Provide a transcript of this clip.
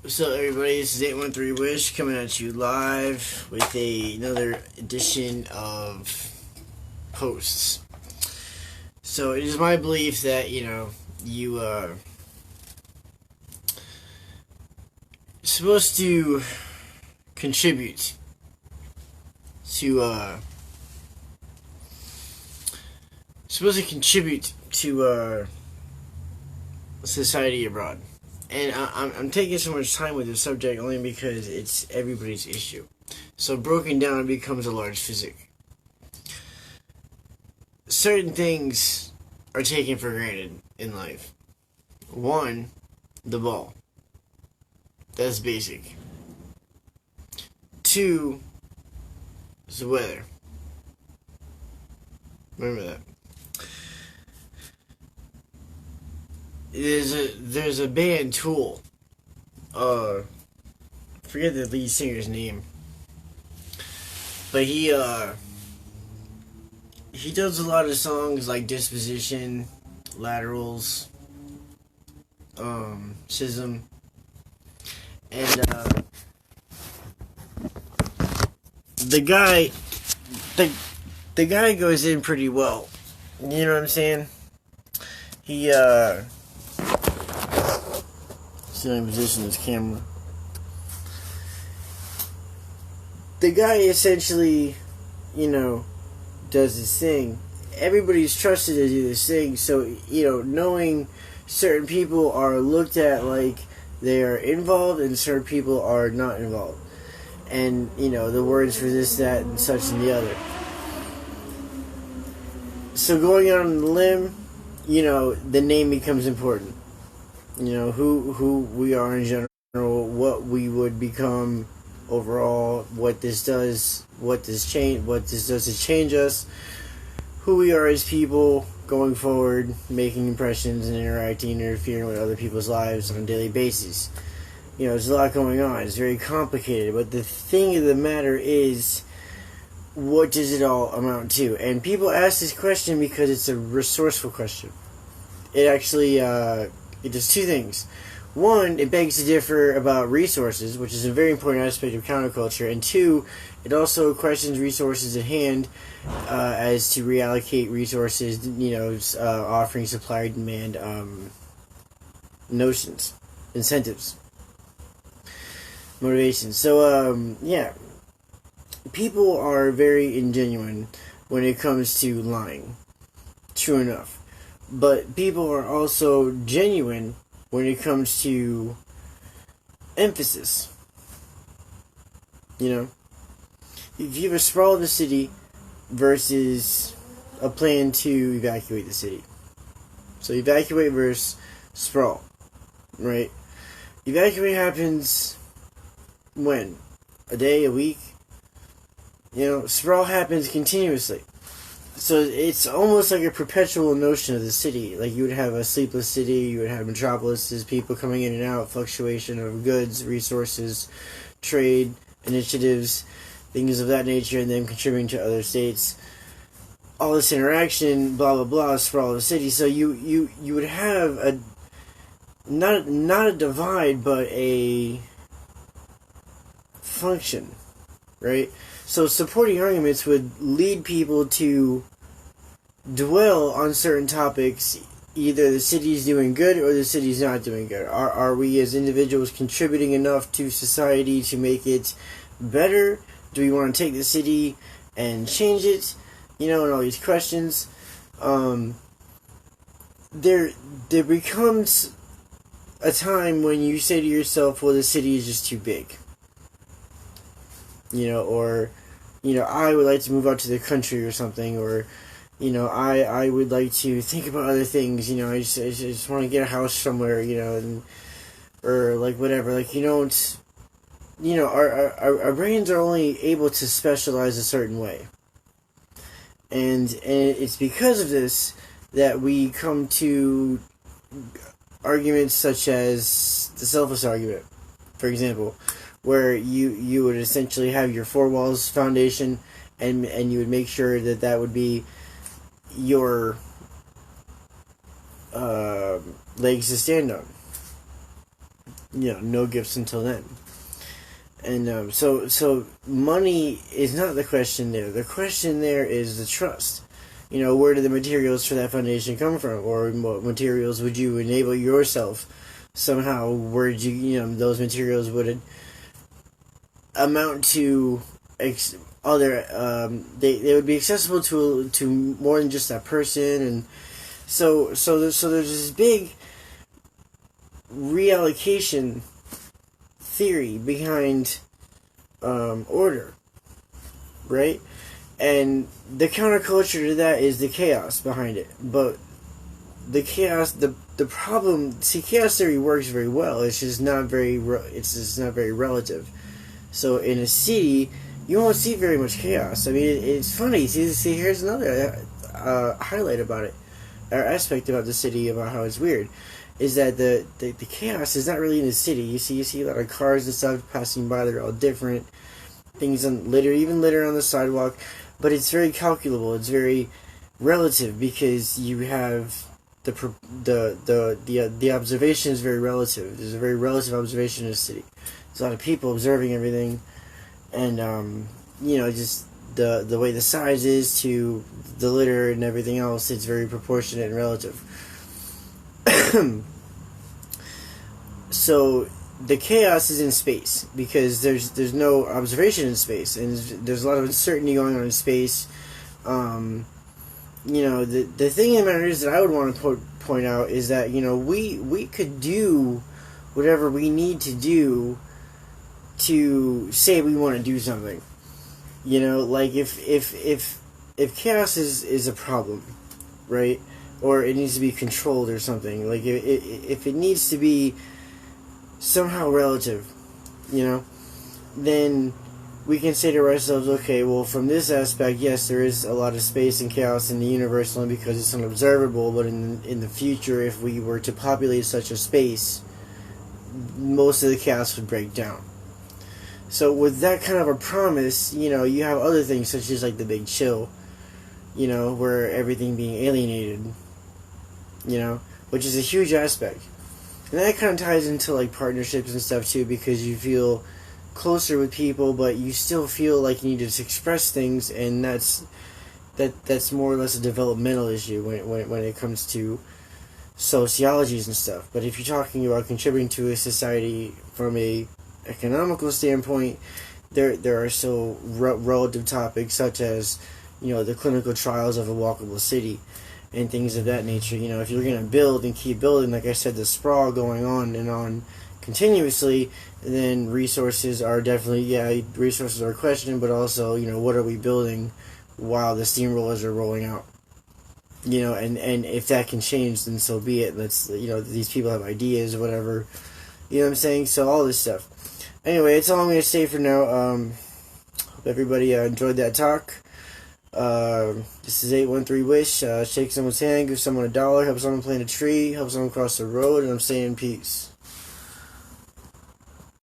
What's up, everybody? This is 813 Wish coming at you live with another edition of Posts. So, it is my belief that, you supposed to contribute to, society abroad. And I'm taking so much time with this subject only because it's everybody's issue. So broken down, it becomes a large physics. Certain things are taken for granted in life. One, the ball. That's basic. Two, is the weather. Remember that. There's a band Tool. Forget the lead singer's name. But he does a lot of songs like Disposition, Laterals, Schism, and the guy goes in pretty well. You know what I'm saying? He see how I position this camera. The guy essentially, does his thing. Everybody's trusted to do this thing, so, knowing certain people are looked at like they are involved and certain people are not involved. And, the words for this, that, and such and the other. So going out on the limb, the name becomes important. Who we are in general, what we would become overall, what this does to change us, who we are as people going forward, making impressions and interfering with other people's lives on a daily basis. There's a lot going on. It's very complicated, but the thing of the matter is, what does it all amount to? And people ask this question because it's a resourceful question. It actually, it does two things. One, it begs to differ about resources, which is a very important aspect of counterculture. And two, it also questions resources at hand as to reallocate resources, offering supply demand notions, incentives, motivations. So, people are very ingenuine when it comes to lying. True enough. But people are also genuine when it comes to emphasis. If you have a sprawl of the city versus a plan to evacuate the city. So evacuate versus sprawl, right? Evacuate happens when? A day, a week? Sprawl happens continuously. So it's almost like a perpetual notion of the city. Like you would have a sleepless city, you would have metropolises, people coming in and out, fluctuation of goods, resources, trade, initiatives, things of that nature, and then contributing to other states. All this interaction, blah blah blah, sprawl of the city. So you would have a not a divide, but a function, right? So supporting arguments would lead people to dwell on certain topics. Either the city's doing good or the city's not doing good. Are we as individuals contributing enough to society to make it better? Do we want to take the city and change it? And all these questions. There becomes a time when you say to yourself, well, the city is just too big. I would like to move out to the country or something, or, I would like to think about other things, I just want to get a house somewhere, or, like, whatever, like, our brains are only able to specialize a certain way, and it's because of this that we come to arguments such as the selfish argument, for example, where you would essentially have your four walls foundation, and you would make sure that would be your legs to stand on. no gifts until then. And so money is not the question there. The question there is the trust. Where do the materials for that foundation come from, or what materials would you enable yourself somehow? Where did those materials would amount to other? They would be accessible to more than just that person, and so there's this big reallocation theory behind order, right? And the counterculture to that is the chaos behind it. But the chaos, the problem. See, chaos theory works very well. It's just not very. It's just not very relative. So in a city, you won't see very much chaos. I mean, it's funny. See, here's another highlight about it, or aspect about the city about how it's weird. Is that the chaos is not really in the city. You see a lot of cars and stuff passing by. They're all different. Things on even litter on the sidewalk. But it's very calculable. It's very relative because you have the observation is very relative. There's a very relative observation in the city. There's a lot of people observing everything, and just the way the size is to the litter and everything else. It's very proportionate and relative. So the chaos is in space because there's no observation in space, and there's a lot of uncertainty going on in space. The thing that matters that I would want to point out is that we could do whatever we need to do to say we want to do something. Like if chaos is a problem, right? Or it needs to be controlled or something. Like if it needs to be somehow relative, then we can say to ourselves, okay, well, from this aspect, yes, there is a lot of space and chaos in the universe only because it's unobservable, but in the future, if we were to populate such a space, most of the chaos would break down. So with that kind of a promise, you have other things such as like the Big Chill, where everything being alienated, which is a huge aspect. And that kind of ties into like partnerships and stuff too, because you feel closer with people, but you still feel like you need to express things, and that's more or less a developmental issue when it comes to sociologies and stuff. But if you're talking about contributing to a society from a economical standpoint, there are still relative topics such as the clinical trials of a walkable city and things of that nature. If you're going to build and keep building, like I said, the sprawl going on and on continuously, then resources are definitely, resources are questioned, but also, what are we building while the steamrollers are rolling out? And if that can change, then so be it. Let's, these people have ideas or whatever. You know what I'm saying? So all this stuff. Anyway, it's all I'm going to say for now. Hope everybody enjoyed that talk. This is 813 Wish. Shake someone's hand, give someone $1, help someone plant a tree, help someone cross the road, and I'm saying peace.